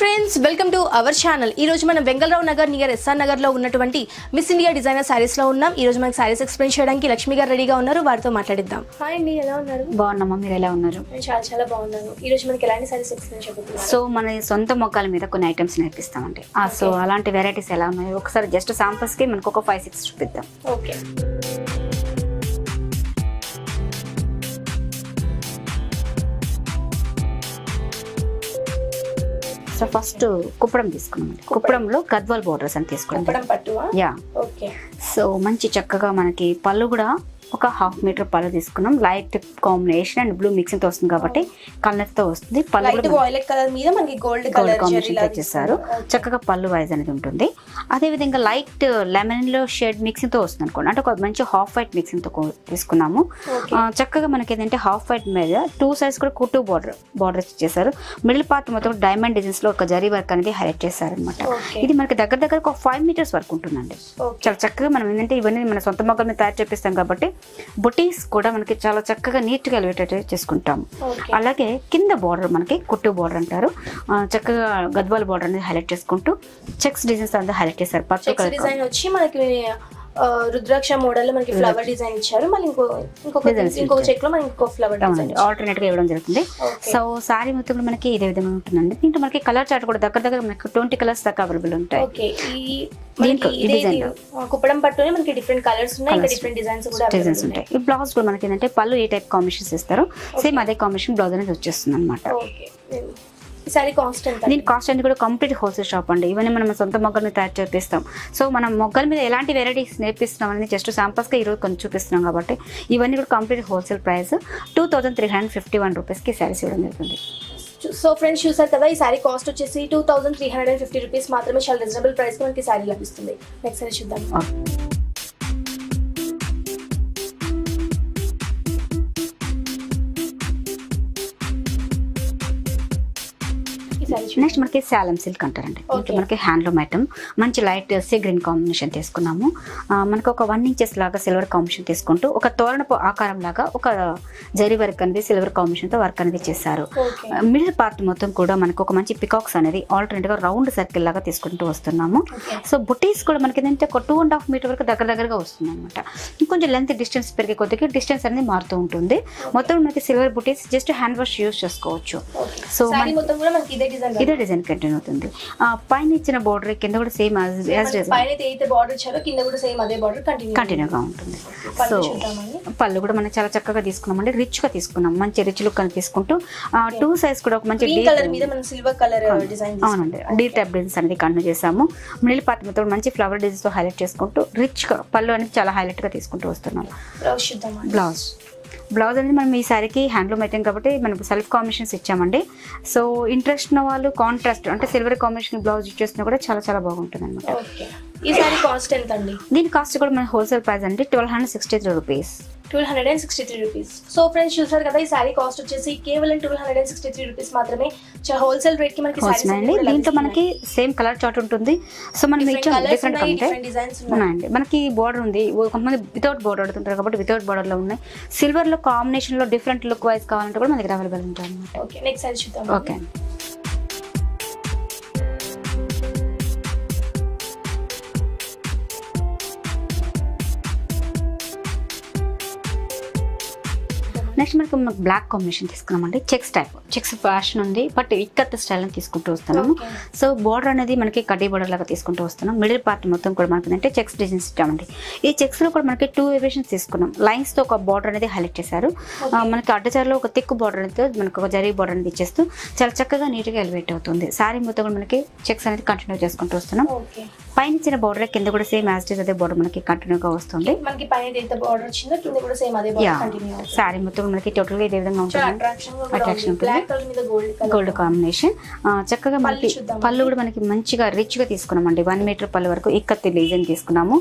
Friends welcome to our channel. ఈ రోజు మనం బెంగళూరు నగర్ నియర్ ఎస్ఆర్ నగర్ లో ఉన్నటువంటి మిస్ ఇండియా డిజైనర్ సారీస్ లో ఉన్నాం. ఈ రోజు మనకి సారీస్ ఎక్స్ప్లెయిన్ చేయడానికి లక్ష్మి గారు రెడీగా ఉన్నారు. వారితో మాట్లాడిద్దాం. హాయ్ అండి, ఎలా ఉన్నారు? బాగున్నామా, మీరు ఎలా ఉన్నారు? నేను చాలా చాలా బాగున్నాను. ఈ రోజు మనకి ఎలాంటి సారీస్ ఎక్స్ప్లెయిన్ చేయబోతున్నారు? సో మన సొంత మొక్కల మీద కొన్ని ఐటమ్స్ నేర్పిస్తామండి. సో అలాంటి వెరైటీస్ ఎలా ఉన్నాయి ఒకసారి జస్ట్ శాంపుల్స్ కి మనకు ఒక 5-6 చూపిద్దాం. ఓకే. సో ఫస్ట్ కుప్పడం తీసుకున్నాం. కుప్పడంలో గద్వాల్ బోర్డర్స్ అని తీసుకున్నాం. యా, సో మంచి చక్కగా మనకి పళ్ళు కూడా ఒక 1/2 మీటర్ పళ్ళు తీసుకున్నాం. Light combination and blue mixing తో వస్తుంది కాబట్టి కలర్ తో వస్తుంది. పళ్ళు వైలెట్ కలర్ మీద మనకి గోల్డ్ కాంబినేషన్ తెచ్చేసారు. చక్కగా పళ్ళు వైజ్ అనేది ఉంటుంది. అదే విధంగా లైట్ లెమన్ లో షేడ్ మిక్సింగ్ తో వస్తుంది అనుకోండి. అంటే ఒక మంచి హాఫ్ వైట్ మిక్సింగ్ తో తీసుకున్నాము. చక్కగా మనకి ఏంటంటే హాఫ్ వైట్ మీద 2 సైడ్స్ కూడా కుట్టు బార్డర్ ఇచ్చేసారు. మిడిల్ పార్ట్ మొత్తం డైమండ్ డిజైన్స్ లో ఒక జరీ వర్క్ అనేది హైలైట్ చేశారు అనమాట. ఇది మనకి దగ్గర ఒక 5 మీటర్స్ వరకు ఉంటుందండి. చాలా చక్కగా మనం ఏంటంటే ఇవన్నీ మన సొంత మొక్కల మీద తయారు చేపిస్తాం కాబట్టి బుటీస్ కూడా మనకి చాలా చక్కగా నీట్ గా ఎలివేట్ చేసుకుంటాము. అలాగే కింద బార్డర్ మనకి కుట్టు బార్డర్ అంటారు. చక్కగా గద్వాల్ బార్డర్ అనేది హైలైట్ చేసుకుంటూ చెక్స్ డిజైన్స్ అనేది హైలైట్ చేశారు. పర్పుల్ కలర్ డిజైన్ వచ్చి మనకి రుద్రాక్ష మోడల్ లో మనకి ఫ్లవర్ డిజైన్ ఇచ్చారు. మళ్ళీ ఇంకొక చెక్ లో మనకి ఇంకో ఫ్లవర్ డిజైన్ ఆల్టర్నేట్ గా ఇవ్వడం జరుగుతుంది. సో సారీ మొత్తం మనకి ఇదే విధంగా ఉంటుందండి. దీంట్లో మనకి కలర్ చార్ట్ కూడా దగ్గర మనకి 20 కలర్స్ దాకా అవైలబుల్ ఉంటాయి. కుప్పడం పట్టునే మనకి డిఫరెంట్ కలర్స్ ఉన్నాయి, ఇంకా డిఫరెంట్ డిజైన్స్ కూడా ఉంటాయి. ఈ బ్లౌజ్ కూడా మనకి ఏంటంటే పళ్ళు ఏ టైప్ కాంబినేషన్స్ ఇస్తారు, సేమ్ అదే కాంబినేషన్ బ్లౌజ్ అనేది వచ్చేస్తుంది అనమాట. దీని కాస్ట్ అనేది కూడా కంప్లీట్ హోల్సేల్ షాప్ అండి. ఇవన్నీ మనం సొంత మొగ్గల మీద తయారు చేపిస్తాం. సో మనం మొగ్గల మీద ఎలాంటి వెరైటీస్ నేర్పిస్తున్నాం అనేది జస్ట్ శాంపుల్స్ గా ఈరోజు కొంచెం చూపిస్తున్నాం కాబట్టి ఇవన్నీ కూడా కంప్లీట్ హోల్సేల్ ప్రైస్ 2351 రూపీస్కి శారీస్ ఇవ్వడం జరుగుతుంది. సో ఫ్రెండ్స్ చూసారు కదా, ఈ సారీ కాస్ట్ వచ్చేసి 2350 రూపీస్ మాత్రమే. చాలా రీజనబుల్ ప్రైస్ కి మనకి సారీ లభిస్తుంది. నెక్స్ట్ సారీ చూద్దాం. నెక్స్ట్ మనకి శాలం సిల్క్ అంటారండి. మనకి హ్యాండ్లూమ్ ఐటమ్ మంచి లైట్ సీ గ్రీన్ కాంబినేషన్ తీసుకున్నాము. మనకి ఒక 1 ఇంచెస్ లాగా సిల్వర్ కాంబినేషన్ తీసుకుంటూ ఒక తోరణపు ఆకారం లాగా ఒక జరీ వర్క్ అనేది సిల్వర్ కాంబినేషన్ తో వర్క్ అనేది చేశారు. మిడిల్ పార్ట్ మొత్తం కూడా మనకు ఒక మంచి పికాక్స్ అనేది ఆల్టర్నేట్ గా రౌండ్ సర్కిల్ లాగా తీసుకుంటూ వస్తున్నాము. సో బుటీస్ కూడా మనకి ఏంటంటే ఒక 2.5 మీటర్ వరకు దగ్గరగా వస్తుంది అనమాట. ఇంకొంచెం లెంత్ డిస్టెన్స్ పెరిగే కొద్దిగా డిస్టెన్స్ అనేది మారుతూ ఉంటుంది. మొత్తం మనకి సిల్వర్ బుటీస్ జస్ట్ హ్యాండ్ వాష్ యూజ్ చేసుకోవచ్చు. సో ఇదే డిజైన్ కంటిన్యూ అవుతుంది. పైన ఇచ్చిన బోర్డర్ కింద కూడా సేమ్ కంటిన్యూగా ఉంటుంది. సో పళ్ళు కూడా మనం చాలా చక్కగా తీసుకున్నామండి. రిచ్ గా తీసుకున్నాం. మంచి రిచ్ లుక్ అని తీసుకుంటూ 2 సైజ్ కూడా ఒక మంచి అవునండి డీ టైప్ డిజైన్స్ అనేది కంటిన్యూ చేసాము. మిడిల్ పార్ట్ మొత్తం మంచి ఫ్లవర్ డిజైన్స్ తో హైలైట్ చేసుకుంటూ రిచ్ గా పళ్ళు అనేది చాలా హైలైట్ గా తీసుకుంటూ వస్తున్నాం. బ్లౌజ్ అనేది మనం ఈ సారీకి హ్యాండ్లూమ్ ఐటమ్ కాబట్టి మనకు సెల్ఫ్ కాంబినేషన్స్ ఇచ్చామండి. సో ఇంట్రెస్ట్ ఉన్న వాళ్ళు కాంట్రాస్ట్ అంటే సిల్వర్ కాంబినేషన్ బ్లౌజ్ ఇచ్చేస్తున్నా కూడా చాలా చాలా బాగుంటుంది అనమాట. ఈ సారీ కాస్ట్ ఎంత అండి? దీని కాస్ట్ కూడా మన హోల్సేల్ ప్రైస్ అండి 1263 రూపీస్. 1263 రూపీస్. సో ఫ్రెండ్స్ చూసారు కదా, ఈ సారీ కాస్ట్ వచ్చేసి కేవలం 1263 రూపీస్ మాత్రమే. చాలా హోల్సేల్ రేట్ కి మనకి సారీస్ అండి. దీంట్లో మనకి సేమ్ కలర్ చార్ట్ ఉంటుంది. సో మనం డిఫరెంట్ డిజైన్స్ ఉన్నాయండి. మనకి బోర్డర్ ఉంది. కొంతమంది వితౌట్ బోర్డర్ అడుగుతుంటారు కాబట్టి వితౌట్ బోర్డర్ లో ఉన్నాయి. సిల్వర్ లో కాంబినేషన్ లో డిఫరెంట్ లుక్ వైజ్ కావాలంటే కూడా మనకి అవైలబుల్ ఉంటాయి అనమాట. ఓకే, నెక్స్ట్ సారీ చూద్దాం. ఓకే, నెక్స్ట్ మనకి బ్లాక్ కాంబినేషన్ తీసుకున్నామండి. చెక్స్ ఫ్యాషన్ ఉంది బట్ ఇక్కత్ స్టైల్ అని తీసుకుంటూ వస్తున్నాము. సో బోర్డర్ అనేది మనకి కడ్డీ బోర్డర్ లాగా తీసుకుంటూ వస్తున్నాం. మిడిల్ పార్ట్ మొత్తం కూడా మనకి అంటే చెక్స్ డిజైన్స్ ఇచ్చామండి. ఈ చెక్స్ లో కూడా మనకి 2 వేరియేషన్స్ తీసుకున్నాం. లైన్స్ తో ఒక బోర్డర్ అనేది హైలైట్ చేశారు. మనకి అడ్డచారులో ఒక థిక్ బోర్డర్ అనేది మనకి ఒక జరీ బోర్డర్ అనేది ఇచ్చేస్తూ చాలా చక్కగా నీట్ గా ఎలివేట్ అవుతుంది. సారీ మొత్తం కూడా మనకి చెక్స్ అనేది కంటిన్యూ చేసుకుంటూ వస్తున్నాం. పైన ఇచ్చిన బోర్డర్ కింద కూడా సేమ్ యాజ్ ఇట్ ఈస్ అదే బోర్డర్ మనకి కంటిన్యూగా వస్తుంది. సారీ మొత్తం మనకి టోటల్ గా ఇదే విధంగా ఉంటుంది. Attraction gold combination. చక్కగా మనకి పళ్ళు కూడా మనకి మంచిగా రిచ్ గా తీసుకున్నామండి. 1 మీటర్ పళ్ళు వరకు ఇక్కత్ డిజైన్ తీసుకున్నాము.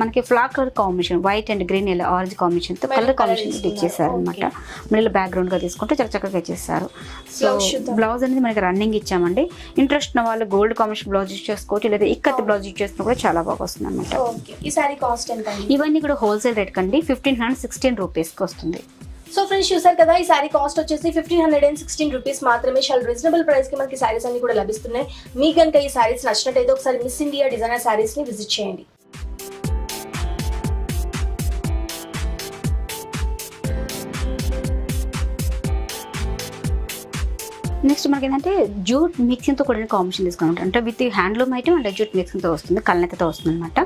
మనకి flag colour combination white and green ఇలా ఆరెంజ్ కాంబినేషన్ తో కలర్ కాంబినేషన్ ఇచ్చేసారు అనమాట. మిడిల్ బ్యాక్గ్రౌండ్ గా తీసుకుంటే చాలా చక్కగా ఇచ్చేసారు. సో బ్లౌజ్ అనేది మనకి రన్నింగ్ ఇచ్చామండి. ఇంట్రెస్ట్ ఉన్న వాళ్ళు గోల్డ్ కాంబినేషన్ బ్లౌజ్ యూజ్ చేసుకోవచ్చు, లేదా ఇక్కత్ బ్లౌజ్ యూజ్ చేస్తున్నా కూడా చాలా బాగా వస్తుంది అనమాట. ఈ సారీ కాస్ట్ ఎంత? ఇవన్నీ కూడా హోల్సేల్ రేట్ కండి 1516 రూపీస్ కి వస్తుంది. సో ఫ్రెండ్స్ చూసారు కదా, ఈ సారీ కాస్ట్ వచ్చేసి 1516 రూపీస్ మాత్రమే. చాలా రీజనబుల్ ప్రైస్ కి మనకి సారీస్ అన్ని కూడా లభిస్తున్నాయి. మీకు కనుక ఈ సారీస్ నచ్చినట్టయితే ఒకసారి మిస్ ఇండియా డిజైనర్ సారీస్ ని విజిట్ చేయండి. నెక్స్ట్ మనకి ఏంటంటే జూట్ మిక్సింగ్తో కూడా కాంబినేషన్ తీసుకున్నాం. అంటే with handloom item and jute మిక్సింగ్తో వస్తుంది, కళ్ళనెత్తతో వస్తుంది అనమాట.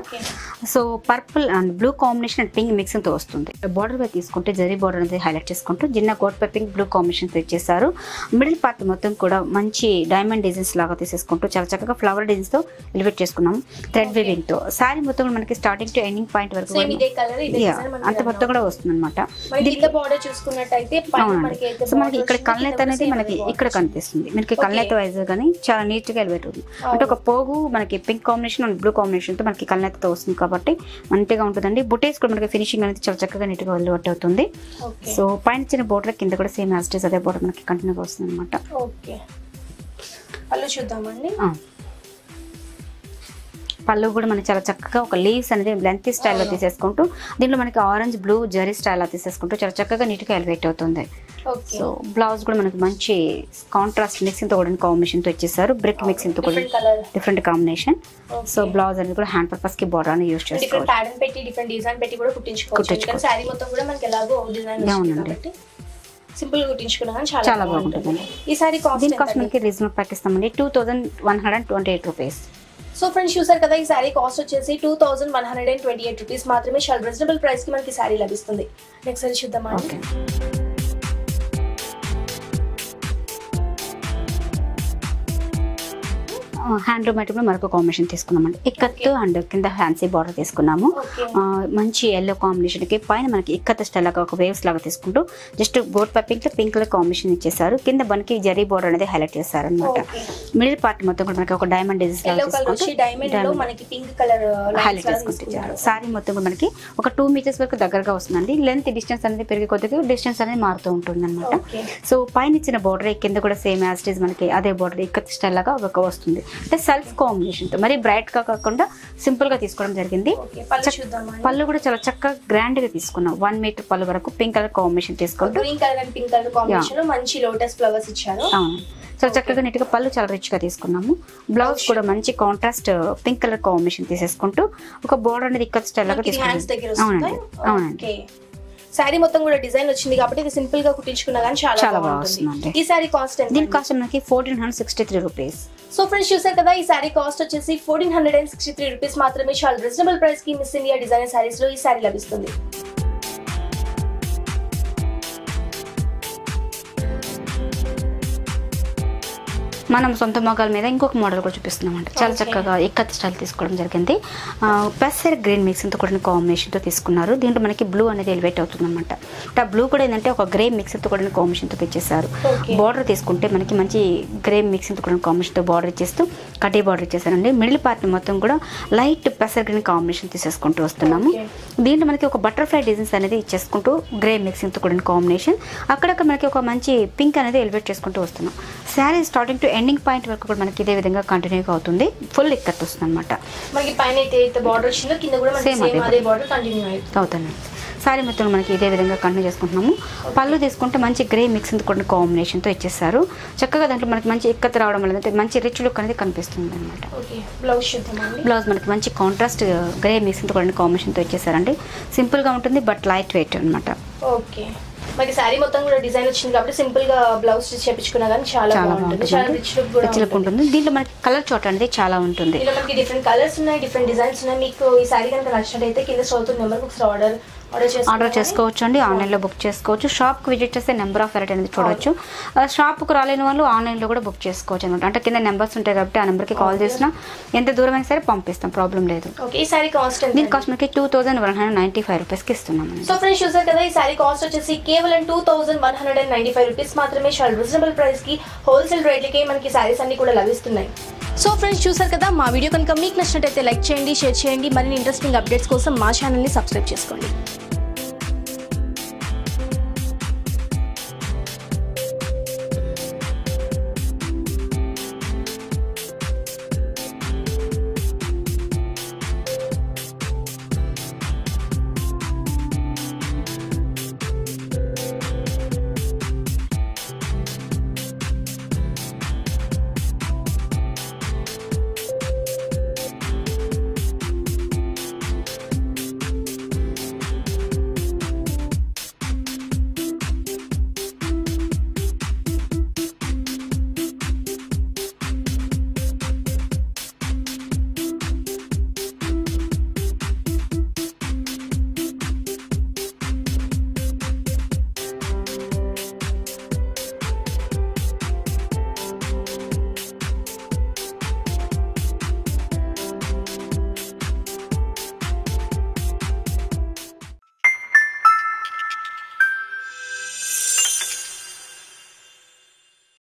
So purple and blue combination and pink మిక్సింగ్తో వస్తుంది. బార్డర్ పై తీసుకుంటే జరీ బార్డర్ అనేది హైలైట్ చేసుకుంటూ జిన్న కోట్ పై పింక్ బ్లూ కాంబినేషన్ ఇచ్చేసారు. మిడిల్ పార్ట్ మొత్తం కూడా మంచి డైమండ్ డిజైన్స్ లాగా తీసేసుకుంటూ చాలా చక్కగా ఫ్లవర్ డిజైన్స్ తో ఎలివేట్ చేసుకున్నాం థ్రెడ్ వీవింగ్ తో. సారీ మొత్తం కూడా మనకి స్టార్టింగ్ టు ఎండింగ్ పాయింట్ వరకు అంత మొత్తం కూడా వస్తుంది అనమాట. సో మనకి ఇక్కడ కళ్ళనెత్త అనేది మనకి ఇక్కడ కనిపిస్తుంది. మనకి కళ్ళనెత్త వైజ్ కానీ చాలా నీట్ గా ఎలివేట్ అవుతుంది. అంటే ఒక పోగు మనకి pink combination and blue combination తో మనకి కళ్ళనెత్తతో వస్తుంది కాబట్టి మంచిగా ఉంటుందండి. బుటేస్ కూడా మనకి ఫినిషింగ్ అనేది చాలా చక్కగా నీట్ గా ఎలివేట్ అవుతుంది. సో పైన చిన్న బోర్డర్ కింద కూడా సేమ్ యాజ్ ఇట్ ఈస్ అదే బోర్డర్ మనకి కంటిన్యూగా వస్తుంది అనమాట. పళ్ళు కూడా మనకి చాలా చక్కగా ఒక లీవ్స్ అనేది లెంత్ స్టైల్లో తీసేసుకుంటూ దీంట్లో మనకి ఆరెంజ్ బ్లూ జరీ స్టైల్లో తీసేసుకుంటూ చాలా చక్కగా నీట్గా ఎలివేట్ అవుతుంది. సో బ్లౌజ్ కూడా మనకి మంచి కాంట్రాస్ట్ మిక్సింగ్ తో కూడా కాంబినేషన్ తో ఇచ్చేసారు. బ్రిక్ మిక్సింగ్ తో కూడా డిఫరెంట్ కాంబినేషన్. సో బ్లౌజ్ అనేది కూడా హ్యాండ్ పర్పస్ కి బోర్డర్ అని యూస్ చేసుకోవచ్చు. అవునండి, చాలా బాగుంటుంది. ఈ సారీ దీని కాస్ట్ మనకి రీజనబుల్ ప్రైస్ ఇస్తామండి, 2128 రూపీస్. సో ఫ్రెండ్స్ చూసారు కదా, ఈ సారీ కాస్ట్ వచ్చేసి 2128 రూపీస్ మాత్రమే. చాలా రీజనబుల్ ప్రైస్ కి మనకి సారీ లభిస్తుంది. నెక్స్ట్ సారీ చూద్దామా. హ్యాండ్లూమ్ ఐటమ్ మరొక కాంబినేషన్ తీసుకున్నామండి. ఇక్కత్ అండ్ కింద ఫ్యాన్సీ బార్డర్ తీసుకున్నాము. మంచి ఎల్లో కాంబినేషన్ కి పైన మనకి ఇక్కత్ స్టైల్ లాగా ఒక వేవ్స్ లాగా తీసుకుంటూ జస్ట్ బోర్డ్ పైపింగ్ లో పింక్ కలర్ కాంబినేషన్ ఇచ్చేసారు. కింద మనకి జరీ బార్డర్ అనేది హైలైట్ చేశారు అనమాట. మిడిల్ పార్ట్ మొత్తం కూడా మనకి ఒక డైమండ్ డిజైన్ హైలైట్ చేసుకుంటారు. సారీ మొత్తం కూడా మనకి ఒక 2 మీటర్స్ వరకు దగ్గరగా వస్తుందండి. లెంత్ డిస్టెన్స్ అనేది పెరిగే కొద్దిగా డిస్టెన్స్ అనేది మారుతూ ఉంటుంది అనమాట. సో పైన ఇచ్చిన బార్డర్ కింద కూడా సేమ్ యాజ్ ఇట్ ఈస్ మనకి అదే బార్డర్ ఇక్కత్ స్టైల్ లాగా ఒక వస్తుంది. అంటే సెల్ఫ్ కాంబినేషన్ తో మరి బ్రైట్ గా కాకుండా సింపుల్ గా తీసుకోవడం జరిగింది. పళ్ళు కూడా చాలా చక్కగా గ్రాండ్ గా తీసుకున్నాం. 1 మీటర్ పళ్ళు వరకు పింక్ కలర్ కాంబినేషన్ తీసుకుంటూ చాలా చక్కగా నీట్ గా పళ్ళు చాలా రిచ్ గా తీసుకున్నాము. బ్లౌజ్ కూడా మంచి కాంట్రాస్ట్ పింక్ కలర్ కాంబినేషన్ తీసేసుకుంటూ ఒక బోర్డర్ అనేది ఇక్కత్ స్టైల్ లాగా తీసుకున్నాం. అవునండి, సారీ మొత్తం కూడా డిజైన్ వచ్చింది కాబట్టి ఇది సింపుల్ గా కుట్టించుకున్నా కానీ చాలా బాగుంటుంది. ఈ సారీ కాస్ట్ ఎంత? దీని కాస్ట్ మనకి 1463 రూపీస్. సో ఫ్రెండ్స్ చూసారు కదా, ఈ సారీ కాస్ట్ వచ్చేసి 1463 రూపీస్ మాత్రమే. చాలా రీజనబుల్ ప్రైస్ కి మిస్ ఇండియా డిజైనర్ సారీస్ లో ఈ సారీ లభిస్తుంది. మనం సొంత మొగాల మీద ఇంకొక మోడల్ కూడా చూపిస్తున్నాం అంటే చాలా చక్కగా ఇక్కత్ స్టైల్ తీసుకోవడం జరిగింది. పెసర్ గ్రీన్ మిక్సింగ్తో కూడా కాంబినేషన్తో తీసుకున్నారు. దీంట్లో మనకి బ్లూ అనేది ఎలివేట్ అవుతుంది అనమాట. ఆ బ్లూ కూడా ఏంటంటే ఒక గ్రే మిక్సింగ్తో కూడా కాంబినేషన్తో ఇచ్చేసారు. బార్డర్ తీసుకుంటే మనకి మంచి గ్రే మిక్సింగ్తో కూడా కాంబినేషన్తో బార్డర్ ఇచ్చేస్తూ కటీ బార్డర్ ఇచ్చేసారండి. మిడిల్ పార్ట్ మొత్తం కూడా లైట్ పెసర్ గ్రీన్ కాంబినేషన్ తీసేసుకుంటూ వస్తున్నాము. దీంట్లో మనకి ఒక బటర్ఫ్లై డిజైన్స్ అనేది ఇచ్చేసుకుంటూ గ్రే మిక్సింగ్తో కూడా కాంబినేషన్, అక్కడక్కడ మనకి ఒక మంచి పింక్ అనేది ఎలివేట్ చేసుకుంటూ వస్తున్నాం. Sari starting to ending point వరకు కూడా మనకి ఇదే విధంగా కంటిన్యూగా అవుతుంది. ఫుల్ ఇక్కత్ వస్తుంది అనమాట. అవుతుంది. సారీ మొత్తం మనకి ఇదే విధంగా కంటిన్యూ చేసుకుంటున్నాము. పళ్ళు తీసుకుంటే మంచి గ్రే మిక్సింగ్ కూడా కాంబినేషన్తో ఇచ్చేస్తారు. చక్కగా దాంట్లో మనకి మంచి ఇక్కత్ రావడం వల్ల మంచి రిచ్ లుక్ అనేది కనిపిస్తుంది అనమాట. బ్లౌజ్ మనకి మంచి కాంట్రాస్ట్ గ్రే మిక్సింగ్ కూడా కాంబినేషన్తో ఇచ్చేసారండి. సింపుల్గా ఉంటుంది బట్ లైట్ వెయిట్ అనమాట. ఓకే, మనకి సారీ మొత్తం కూడా డిజైన్ వచ్చింది కాబట్టి సింపుల్ గా బ్లౌజ్ స్టిచ్ చేపించుకున్నా కానీ చాలా బాగుంటుంది. చాలా రిచ్ లుక్ ఉంటుంది. దీంట్లో మనకి కలర్ చోట అనేది చాలా ఉంటుంది. ఇలా మనకి డిఫరెంట్ కలర్స్ ఉన్నాయి, డిఫరెంట్ డిజైన్స్ ఉన్నాయి. మీకు ఈ సారీ కనుక నచ్చినట్టయితే కింద స్టోర్ నెంబర్ ఒకసారి ఆర్డర్ చేసుకోవచ్చు అండి. ఆన్లైన్లో బుక్ చేసుకోవచ్చు. షాప్కి విజిట్ చేస్తే నెంబర్ ఆఫ్ వెరైటీ అనేది చూడవచ్చు. షాప్కి రాలేని వాళ్ళు ఆన్లైన్లో కూడా బుక్ చేసుకోవచ్చు అనమాట. అంటే కింద నెంబర్స్ ఉంటాయి కాబట్టి ఆ నెంబర్కి కాల్ చేసినా ఎంత దూరం అయినా సరే పంపిస్తాం, ప్రాబ్లం లేదు. దీని కాస్ట్ మనకి 2195 రూపీస్కి ఇస్తున్నాం. సో ఫ్రెండ్స్ చూసారు కదా, ఈ సారీ కాస్ట్ వచ్చేసి కేవలం 2195 రూపీస్ మాత్రమే. చాలా రీజనబుల్ ప్రైస్ కి హోల్సేల్ రేట్లకే మనకి సారీస్ అన్ని కూడా లభిస్తున్నాయి. సో ఫ్రెండ్స్ చూసారు కదా, మా వీడియో కనుక మీకు నచ్చినట్టయితే లైక్ చేయండి, షేర్ చేయండి. మరిన్ని ఇంట్రెస్టింగ్ అప్డేట్స్ కోసం మా ఛానల్ని సబ్స్క్రైబ్ చేసుకోండి.